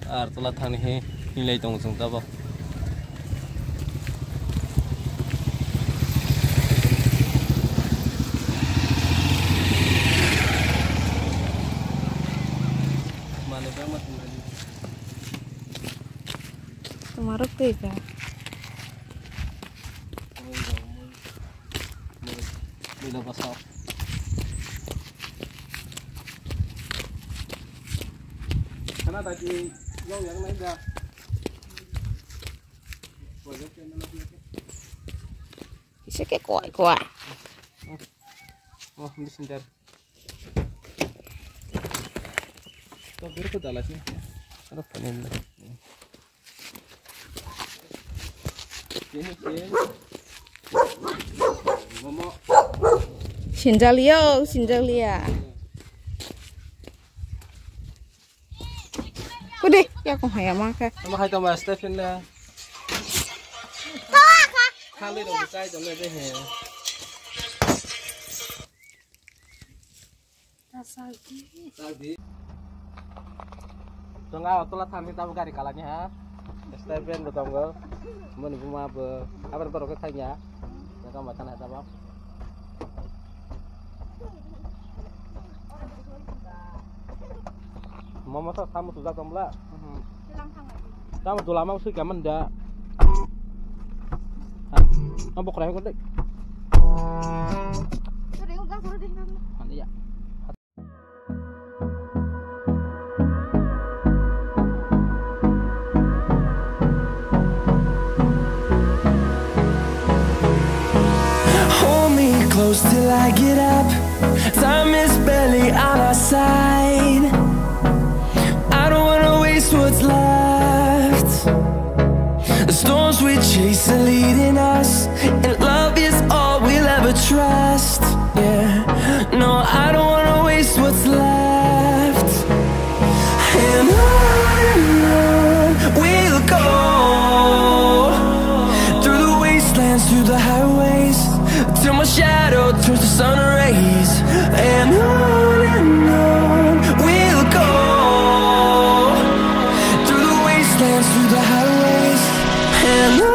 ar tola thani he nilai tong jong tabo mane ba mat nali tumarok tuh ka Bila pasal karena tadi yang lain dah bisa kayak kuat oh ini senjar तो बिर को डाला चाहिए अरे पनीर में ये मम्मा Sinjalia. Udah, ya kok hayam makan. Sama hai Thomas Stephen lah. Kali dong saya dong deh he. Tadi. Tengah waktu lah kami tahu kari kalanya ha. Stephen betul enggak? Menunggu apa baru ketanya. Ya kamu makan ada apa? Mama tuh kamu sudah tombla. Kamu tuh lama sih kamu ndak. Kamu kurang kok dek. Sudah udah suruh deh kamu. Mana ya? Hold me close till I get up. Time is barely on our side. What's left? The storms we chase are leading us, and love is all we'll ever trust. Yeah, no, I don't wanna waste what's left. And on we'll go, through the wastelands, through the highways, till my shadow turns to sun rays. And on we'll go, through the highways, and on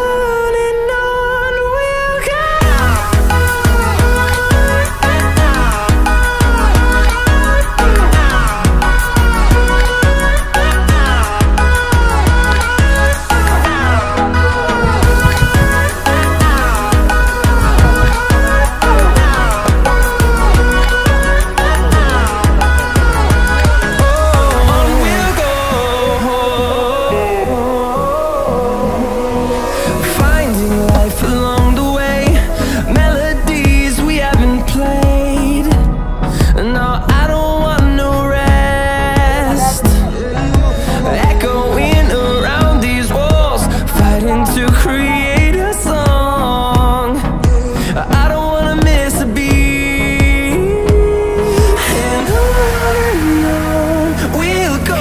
we'll go.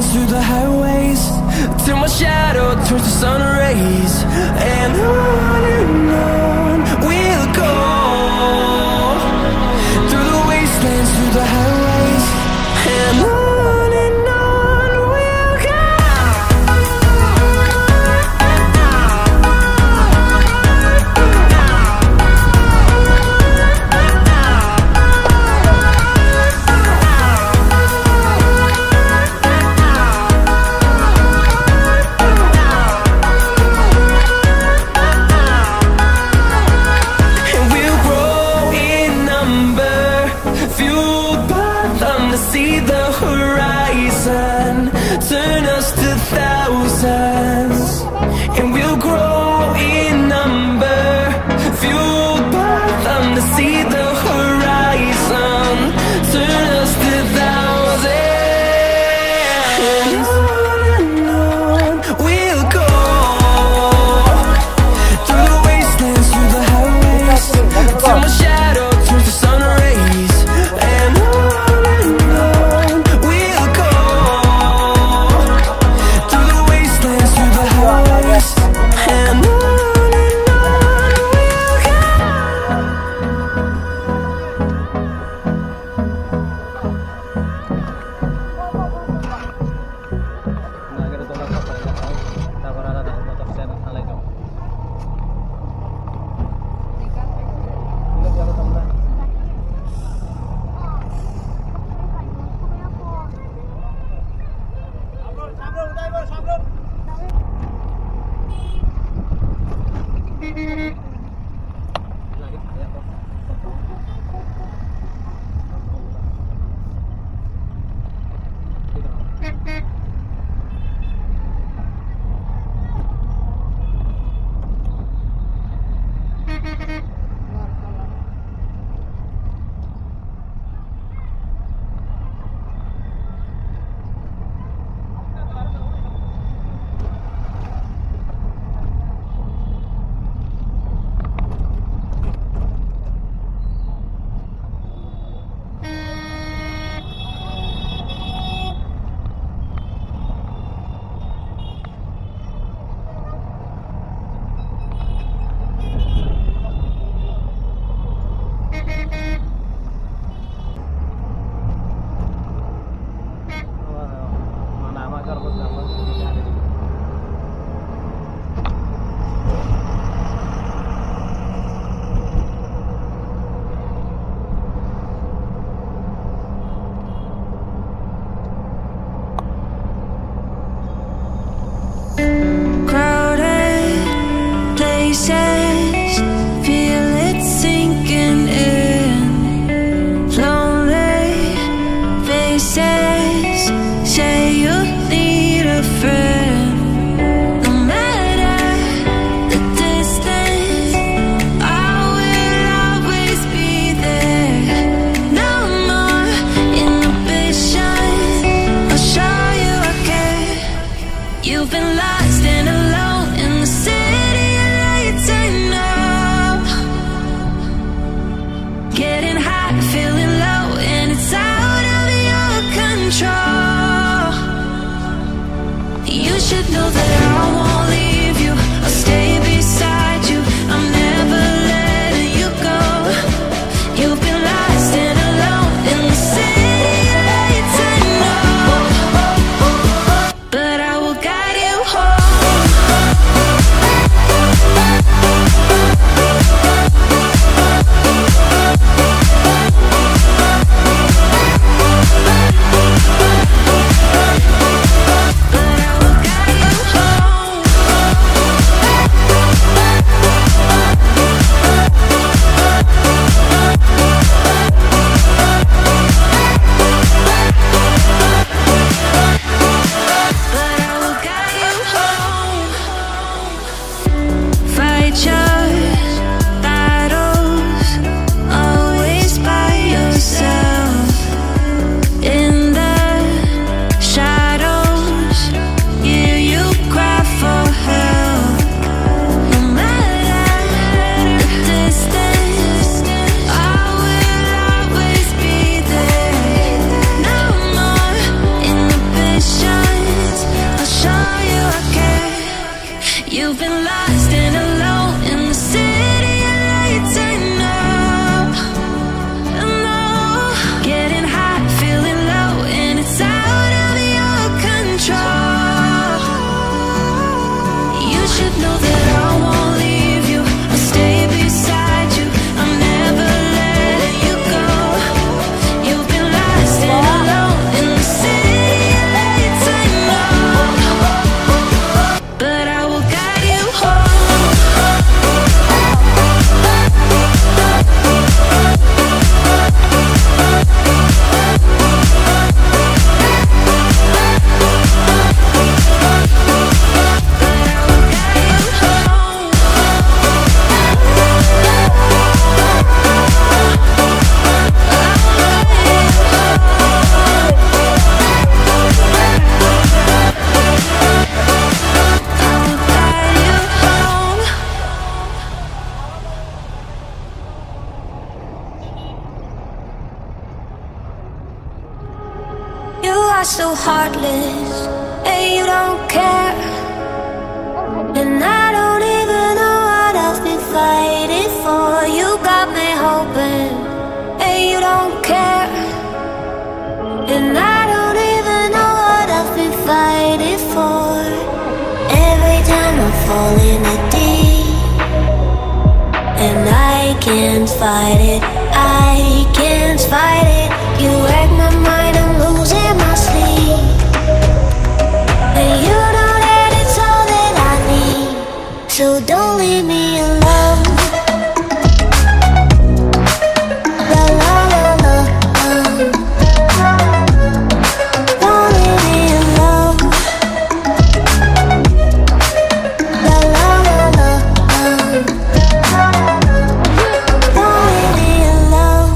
Through the highways, till my shadow turns to sun rays. And on we'll go, through the wastelands, through the highways, and on we'll go. See the horizon turn us to thousands, and we'll grow in number, fueled by them to see the horizon turn us to thousands. And on we'll go, through the wastelands, through the highways, till my shadow turns to sun rays. And on we'll go, control. You should know that I won't leave you. I'll stay beside you. I'm never letting you go. You've been lost and alone in the city lights, I know, but I will guide you home. You've been lost and alone in the city lights, I know, getting hot, feeling low, and it's out of your control. You should know that I won't leave you. I'll stay beside you. I'm never letting you go. You've been lost and alone in the city lights, I know, but I will guide you home. You are so heartless, and you don't care. And I don't even know what I've been fighting for. You got me hoping, and you don't care. And I don't even know what I've been fighting for. Every time I fall in the deep, and I can't fight it, I can't fight it. You wreck my mind, I'm losing my sleep. And you know that it's all that I need, so don't leave me alone. La la la la, don't leave me alone. La la la la, don't leave me alone.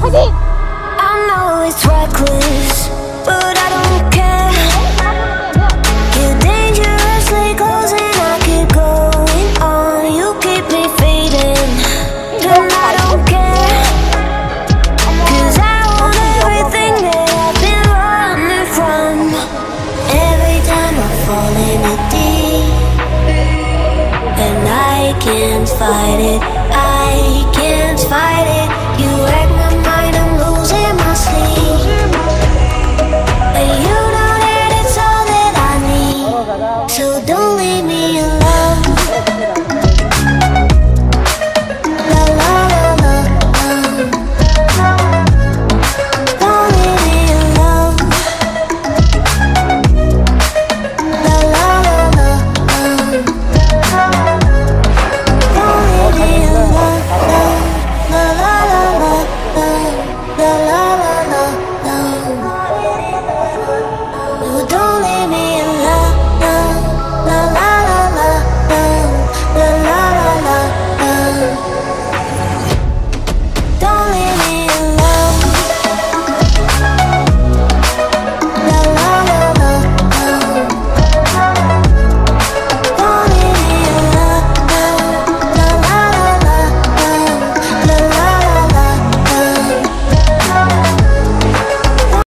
I know it's reckless, but I don't care. You're dangerously close and I keep going on. You keep me fading, and I don't care. 'Cause I want everything that I've been running from. Every time I fall in the deep, and I can't fight it, I can't fight it.